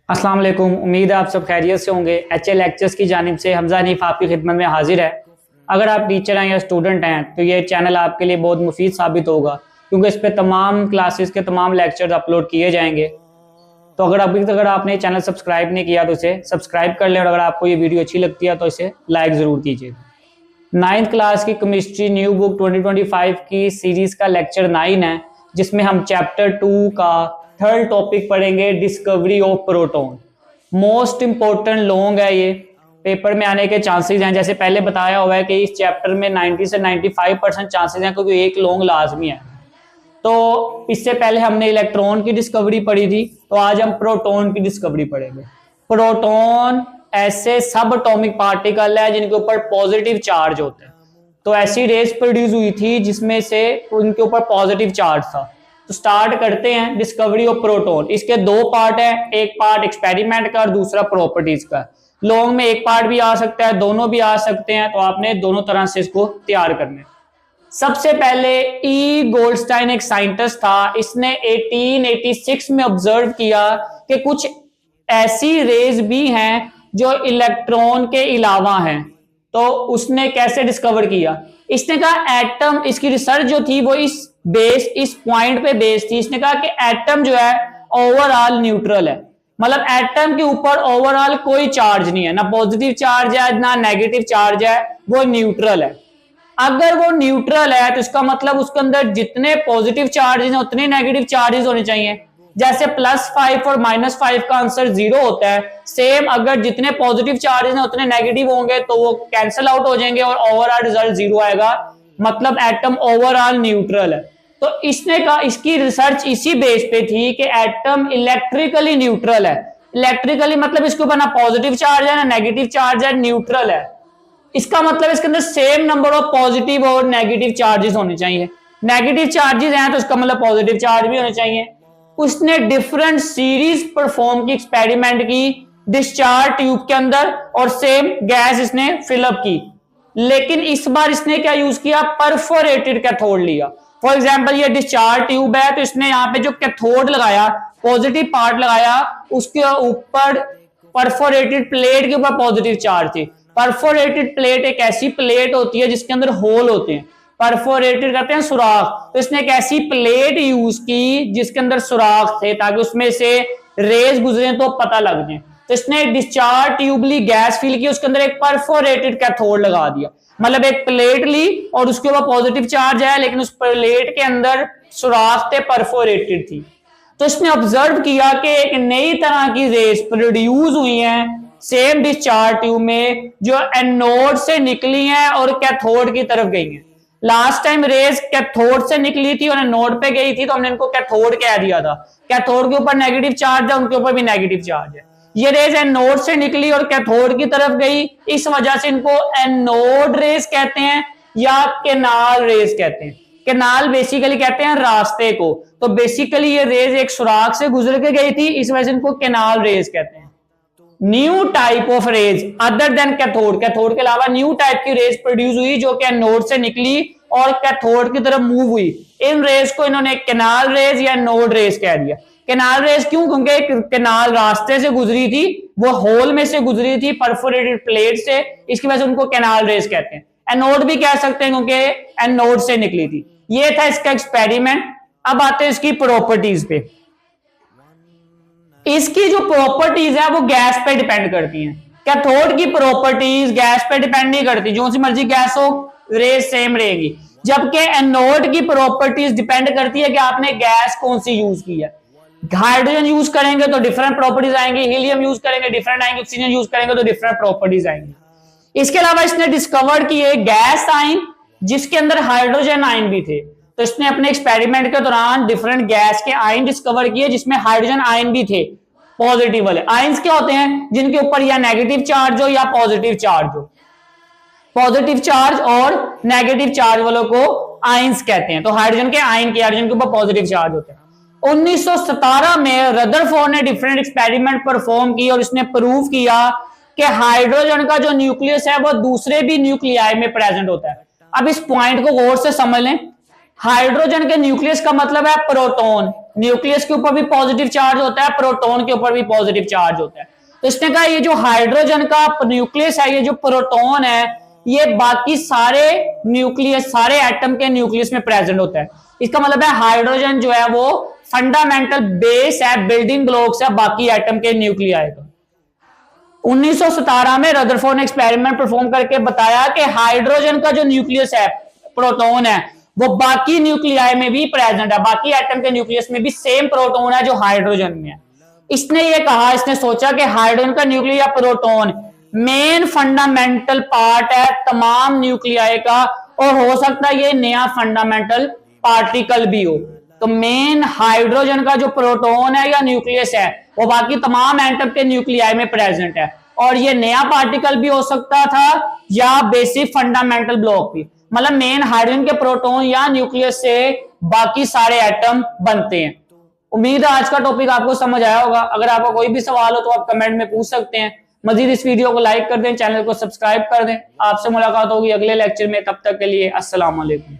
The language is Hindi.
अस्सलाम वालेकुम। उम्मीद है आप सब खैरियत से होंगे। HL लेक्चर्स की जानिब से हमजा हनीफ आपकी खिदमत में हाजिर है। अगर आप टीचर हैं या स्टूडेंट हैं तो ये चैनल आपके लिए बहुत मुफीद साबित होगा, क्योंकि इस पर तमाम क्लासेस के तमाम लेक्चर्स अपलोड किए जाएंगे। तो अगर आपने चैनल सब्सक्राइब नहीं किया तो इसे सब्सक्राइब कर लें, और अगर आपको ये वीडियो अच्छी लगती है तो इसे लाइक ज़रूर कीजिए। 9th क्लास की केमिस्ट्री न्यू बुक 2025 की सीरीज़ का लेक्चर 9 है, जिसमें हम चैप्टर 2 का थर्ड टॉपिक पढ़ेंगे, discovery of proton. Most important long है, ये पेपर में आने के चांसेस हैं। जैसे पहले बताया हुआ है कि इस चैप्टर में 90 से 95% चांसेस हैं, क्योंकि एक लॉन्ग लाजमी है। तो इससे पहले हमने इलेक्ट्रॉन की डिस्कवरी पढ़ी थी, तो आज हम प्रोटॉन की डिस्कवरी पढ़ेंगे। प्रोटॉन ऐसे सब एटॉमिक पार्टिकल है जिनके ऊपर पॉजिटिव चार्ज होता है। तो ऐसी रेस प्रोड्यूस हुई थी जिसमें से उनके ऊपर पॉजिटिव चार्ज था। तो स्टार्ट करते हैं डिस्कवरी ऑफ प्रोटॉन। इसके दो पार्ट है, एक पार्ट एक्सपेरिमेंट का और दूसरा प्रॉपर्टीज का। लॉन्ग में एक पार्ट भी आ सकता है, दोनों भी आ सकते हैं, तो आपने दोनों तरह से इसको तैयार करना है। सबसे पहले ई गोल्डस्टाइन एक साइंटिस्ट था, इसने 1886 में ऑब्जर्व किया कि कुछ ऐसी रेज भी हैं जो इलेक्ट्रॉन के अलावा हैं। तो उसने कैसे डिस्कवर किया? इसने कहा एटम, इसकी रिसर्च जो थी वो इस पॉइंट पे बेस थी। इसने कहा कि एटम जो है ओवरऑल न्यूट्रल है, मतलब एटम के ऊपर ओवरऑल कोई चार्ज नहीं है, ना पॉजिटिव चार्ज है ना नेगेटिव चार्ज है, वो न्यूट्रल है। अगर वो न्यूट्रल है तो इसका मतलब उसके अंदर जितने पॉजिटिव चार्जेस हैं उतने नेगेटिव चार्जेस होने चाहिए। जैसे +5 और -5 का आंसर 0 होता है, सेम अगर जितने पॉजिटिव चार्जेस हैं उतने नेगेटिव होंगे तो वो कैंसिल आउट हो जाएंगे और ओवरऑल रिजल्ट 0 आएगा, मतलब एटम ओवरऑल न्यूट्रल है। तो इसने कहा, इसकी रिसर्च इसी बेस पे थी कि एटम इलेक्ट्रिकली न्यूट्रल है। इलेक्ट्रिकली मतलब इसके ऊपर ना पॉजिटिव चार्ज है ना नेगेटिव चार्ज है, न्यूट्रल है। इसका मतलब इसके अंदर सेम नंबर ऑफ पॉजिटिव और नेगेटिव चार्जेस होने चाहिए। नेगेटिव चार्जेस हैं तो इसका मतलब पॉजिटिव चार्ज भी होने चाहिए। उसने डिफरेंट सीरीज परफॉर्म की, एक्सपेरिमेंट की डिस्चार्ज ट्यूब के अंदर, और सेम गैस इसने फिलअप की। लेकिन इस बार इसने क्या यूज किया? परफोरेटेड कैथोड लिया। फॉर एग्जांपल ये डिस्चार्ज ट्यूब है, तो इसने यहाँ पे जो कैथोड लगाया, पॉजिटिव पार्ट लगाया, उसके ऊपर परफोरेटेड प्लेट के ऊपर पॉजिटिव चार्ज थी। परफोरेटेड प्लेट एक ऐसी प्लेट होती है जिसके अंदर होल होते हैं, परफोरेटेड करते हैं सुराख। तो इसने एक ऐसी प्लेट यूज की जिसके अंदर सुराख थे, ताकि उसमें से रेज गुजरे तो पता लग जाए। तो इसने डिस्चार्ज ट्यूब ली, गैस फिल की, उसके अंदर एक परफोरेटेड कैथोड लगा दिया। मतलब एक प्लेट ली और उसके ऊपर पॉजिटिव चार्ज है, लेकिन उस प्लेट के अंदर सुराख थे, परफोरेटेड थी। तो इसने ऑब्जर्व किया कि एक नई तरह की रेस प्रोड्यूस हुई है सेम डिस्चार्ज ट्यूब में, जो एनोड से निकली हैं और कैथोड की तरफ गई हैं। लास्ट टाइम रेस कैथोड से निकली थी और एनोड पे गई थी, तो हमने इनको कैथोड कह दिया था। कैथोड के ऊपर नेगेटिव चार्ज है, उनके ऊपर भी नेगेटिव चार्ज है। ये रेस एनोड से निकली और कैथोड की तरफ गई, इस वजह से इनको एनोड रेस कहते हैं या केनाल रेस कहते हैं। केनाल बेसिकली कहते हैं रास्ते को। तो बेसिकली ये रेस एक सुराख से गुजर के गई थी, इस वजह से इनको केनाल रेस कहते हैं। New type of rays other than cathode, cathode के अलावा न्यू टाइप की रेज प्रोड्यूस हुई जो कि एनोड से निकली और कैथोड की तरफ मूव हुई। इन रेज को इन्होंने केनाल रेज या एनोड रेज कह दिया। केनाल रेज क्यों? क्योंकि केनाल रास्ते से गुजरी थी, वो होल में से गुजरी थी, परफोरेटेड प्लेट से, इसकी वजह से उनको केनाल रेज कहते हैं। एनोड भी कह सकते हैं क्योंकि एनोड से निकली थी। ये था इसका एक्सपेरिमेंट। अब आते हैं इसकी प्रॉपर्टीज पे। इसकी जो प्रॉपर्टीज है वो गैस पे डिपेंड करती हैं। कैथोड की प्रॉपर्टीज गैस पे डिपेंड नहीं करती, जो सी मर्जी गैस हो रेज सेम रहेगी। जबकि एनोड की प्रॉपर्टीज डिपेंड करती है कि आपने गैस कौन सी यूज की है। हाइड्रोजन यूज करेंगे तो डिफरेंट प्रॉपर्टीज आएंगी, हीलियम यूज करेंगे डिफरेंट आएंगे, ऑक्सीजन यूज करेंगे तो डिफरेंट प्रॉपर्टीज आएंगी। इसके अलावा इसने डिस्कवर किए गैस आइन जिसके अंदर हाइड्रोजन आइन भी थे। तो इसने अपने एक्सपेरिमेंट के दौरान डिफरेंट गैस के आयन डिस्कवर किए जिसमें हाइड्रोजन आयन भी थे, पॉजिटिव वाले। आयंस क्या होते हैं? जिनके ऊपर या नेगेटिव चार्ज हो या पॉजिटिव चार्ज हो। पॉजिटिव चार्ज और नेगेटिव चार्ज वालों को आयंस कहते हैं। तो हाइड्रोजन के आयन के, हाइड्रोजन के ऊपर पॉजिटिव चार्ज होते हैं। 1917 में रदरफोर्ड ने डिफरेंट एक्सपेरिमेंट परफॉर्म की और इसने प्रूव किया कि हाइड्रोजन का जो न्यूक्लियस है वो दूसरे भी न्यूक्लियाई में प्रेजेंट होता है। अब इस पॉइंट को गौर से समझ लें। हाइड्रोजन के न्यूक्लियस का मतलब है प्रोटॉन, न्यूक्लियस के ऊपर भी पॉजिटिव चार्ज होता है, प्रोटॉन के ऊपर भी पॉजिटिव चार्ज होता है। तो इसने कहा ये जो हाइड्रोजन का न्यूक्लियस है, ये जो प्रोटॉन है, ये बाकी सारे न्यूक्लियस, सारे एटम के न्यूक्लियस में प्रेजेंट होता है। इसका मतलब है हाइड्रोजन जो है वो फंडामेंटल बेस है, बिल्डिंग ब्लॉक्स है बाकी एटम के न्यूक्लियाई का। 1917 में रदरफोर्ड ने एक्सपेरिमेंट परफॉर्म करके बताया कि हाइड्रोजन का जो न्यूक्लियस है, प्रोटॉन है, वो बाकी न्यूक्लियाई में भी प्रेजेंट है, बाकी एटम के न्यूक्लियस में भी सेम प्रोटॉन है जो हाइड्रोजन में है। इसने ये कहा, इसने सोचा कि हाइड्रोजन का न्यूक्लियस या प्रोटॉन मेन फंडामेंटल पार्ट है तमाम न्यूक्लियाई का, और हो सकता है ये नया फंडामेंटल पार्टिकल भी हो। तो मेन हाइड्रोजन का जो प्रोटॉन है या न्यूक्लियस है वो बाकी तमाम एटम के न्यूक्लियाई में प्रेजेंट है, और ये नया पार्टिकल भी हो सकता था या बेसिक फंडामेंटल ब्लॉक भी। मतलब मेन हाइड्रोजन के प्रोटॉन या न्यूक्लियस से बाकी सारे एटम बनते हैं। उम्मीद है आज का टॉपिक आपको समझ आया होगा। अगर आपका कोई भी सवाल हो तो आप कमेंट में पूछ सकते हैं। मजीद इस वीडियो को लाइक कर दें, चैनल को सब्सक्राइब कर दें। आपसे मुलाकात होगी अगले लेक्चर में, तब तक के लिए अस्सलाम वालेकुम।